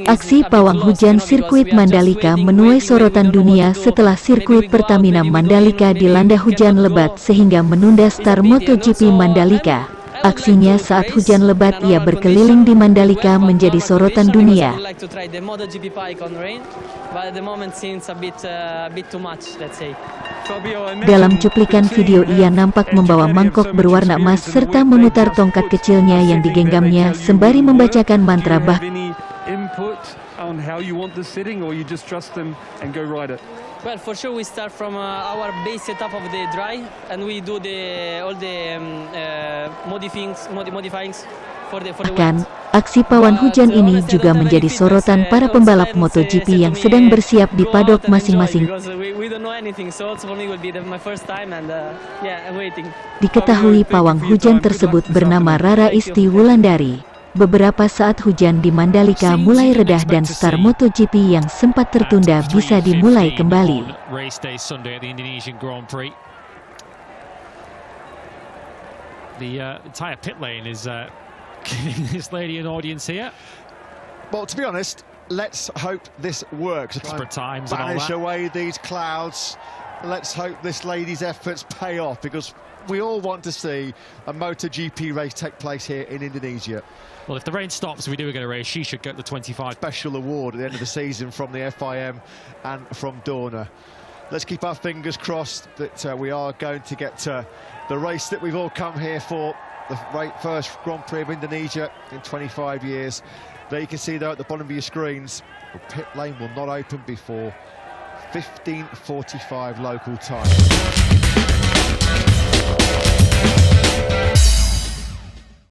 Aksi pawang hujan sirkuit Mandalika menuai sorotan dunia setelah sirkuit Pertamina Mandalika dilanda hujan lebat sehingga menunda start MotoGP Mandalika. Aksinya saat hujan lebat ia berkeliling di Mandalika menjadi sorotan dunia. Dalam cuplikan video ia nampak membawa mangkok berwarna emas serta memutar tongkat kecilnya yang digenggamnya sembari membacakan mantra Well, for sure we start from our base setup of the dry, and we do all the modifyings for the wet. Aksi pawang hujan ini juga menjadi sorotan para pembalap MotoGP yang sedang bersiap di padok masing-masing. Diketahui pawang hujan tersebut bernama Rara Isti Wulandari. Beberapa saat hujan di Mandalika mulai redah dan start MotoGP yang sempat tertunda bisa dimulai kembali. Well, to be honest, let's hope this works. Banish away these clouds. Let's hope this lady's efforts pay off, because we all want to see a MotoGP race take place here in Indonesia. Well, if the rain stops, we do get a race. She should get the 25. Special award at the end of the season from the FIM and from Dorna. Let's keep our fingers crossed that we are going to get the race that we've all come here for, the first Grand Prix of Indonesia in 25 years. There you can see there at the bottom of your screens, the pit lane will not open before 15:45 local time.